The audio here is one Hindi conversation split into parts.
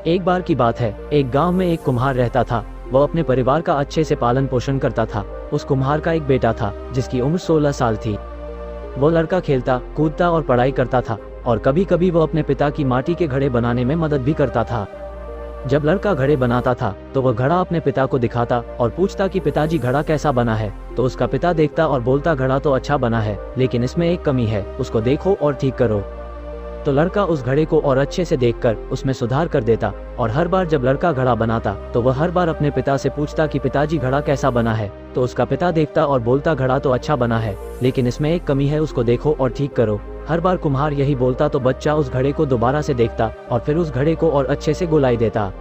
एक बार की बात है, एक गांव में एक कुम्हार रहता था। वह अपने परिवार का अच्छे से पालन पोषण करता था। उस कुम्हार का एक बेटा था जिसकी उम्र 16 साल थी। वो लड़का खेलता कूदता और पढ़ाई करता था और कभी कभी वो अपने पिता की माटी के घड़े बनाने में मदद भी करता था। जब लड़का घड़े बनाता था तो वह घड़ा अपने पिता को दिखाता और पूछता कि पिताजी घड़ा कैसा बना है। तो उसका पिता देखता और बोलता घड़ा तो अच्छा बना है, लेकिन इसमें एक कमी है, उसको देखो और ठीक करो। तो लड़का उस घड़े को और अच्छे से देखकर उसमें सुधार कर देता और हर बार जब लड़का घड़ा बनाता तो वह हर बार अपने पिता से पूछता कि पिताजी घड़ा कैसा बना है। तो उसका पिता देखता और बोलता घड़ा तो अच्छा बना है, लेकिन इसमें एक कमी है, उसको देखो और ठीक करो। हर बार कुम्हार यही बोलता तो बच्चा उस घड़े को दोबारा से देखता और फिर उस घड़े को और अच्छे से गोलाई देता।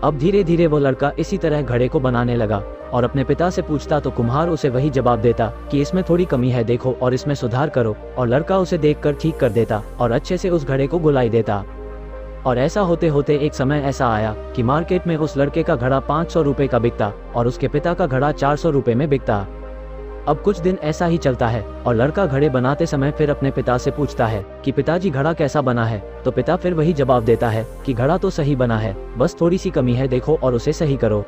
अब धीरे धीरे वो लड़का इसी तरह घड़े को बनाने लगा और अपने पिता से पूछता तो कुम्हार उसे वही जवाब देता कि इसमें थोड़ी कमी है, देखो और इसमें सुधार करो। और लड़का उसे देखकर ठीक कर देता और अच्छे से उस घड़े को गोलाई देता। और ऐसा होते होते एक समय ऐसा आया कि मार्केट में उस लड़के का घड़ा 500 रुपए का बिकता और उसके पिता का घड़ा 400 रुपए में बिकता। अब कुछ दिन ऐसा ही चलता है और लड़का घड़े बनाते समय फिर अपने पिता से पूछता है कि पिताजी घड़ा कैसा बना है। तो पिता फिर वही जवाब देता है कि घड़ा तो सही बना है, बस थोड़ी सी कमी है, देखो और उसे सही करो।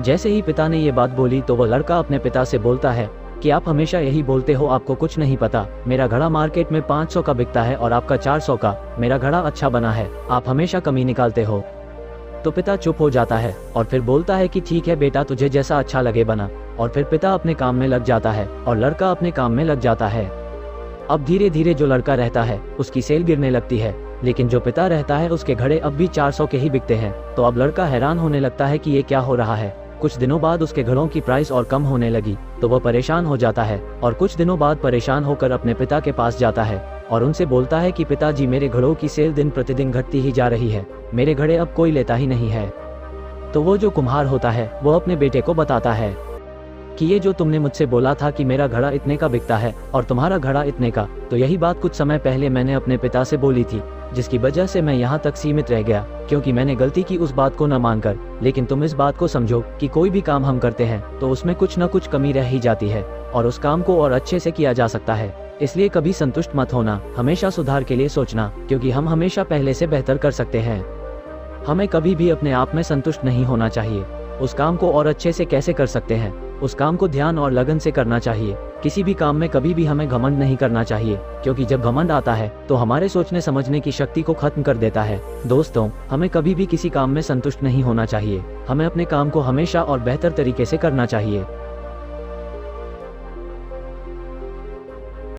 जैसे ही पिता ने ये बात बोली तो वह लड़का अपने पिता से बोलता है कि आप हमेशा यही बोलते हो, आपको कुछ नहीं पता। मेरा घड़ा मार्केट में 500 का बिकता है और आपका 400 का। मेरा घड़ा अच्छा बना है, आप हमेशा कमी निकालते हो। तो पिता चुप हो जाता है और फिर बोलता है कि ठीक है बेटा, तुझे जैसा अच्छा लगे बना। और फिर पिता अपने काम में लग जाता है और लड़का अपने काम में लग जाता है। अब धीरे धीरे जो लड़का रहता है उसकी सेल गिरने लगती है, लेकिन जो पिता रहता है उसके घड़े अब भी 400 के ही बिकते हैं। तो अब लड़का हैरान होने लगता है कि ये क्या हो रहा है। कुछ दिनों बाद उसके घड़ों की प्राइस और कम होने लगी तो वह परेशान हो जाता है और कुछ दिनों बाद परेशान होकर अपने पिता के पास जाता है और उनसे बोलता है कि पिताजी, मेरे घड़ों की सेल दिन प्रतिदिन घटती ही जा रही है, मेरे घड़े अब कोई लेता ही नहीं है। तो वो जो कुम्हार होता है वो अपने बेटे को बताता है कि ये जो तुमने मुझसे बोला था कि मेरा घड़ा इतने का बिकता है और तुम्हारा घड़ा इतने का, तो यही बात कुछ समय पहले मैंने अपने पिता से बोली थी, जिसकी वजह से मैं यहाँ तक सीमित रह गया, क्योंकि मैंने गलती की उस बात को न मानकर। लेकिन तुम इस बात को समझो कि कोई भी काम हम करते हैं तो उसमें कुछ न कुछ कमी रह ही जाती है और उस काम को और अच्छे से किया जा सकता है। इसलिए कभी संतुष्ट मत होना, हमेशा सुधार के लिए सोचना, क्योंकि हम हमेशा पहले से बेहतर कर सकते हैं। हमें कभी भी अपने आप में संतुष्ट नहीं होना चाहिए। उस काम को और अच्छे से कैसे कर सकते हैं, उस काम को ध्यान और लगन से करना चाहिए। किसी भी काम में कभी भी हमें घमंड नहीं करना चाहिए, क्योंकि जब घमंड आता है तो हमारे सोचने समझने की शक्ति को खत्म कर देता है। दोस्तों, हमें कभी भी किसी काम में संतुष्ट नहीं होना चाहिए। हमें अपने काम को हमेशा और बेहतर तरीके से करना चाहिए।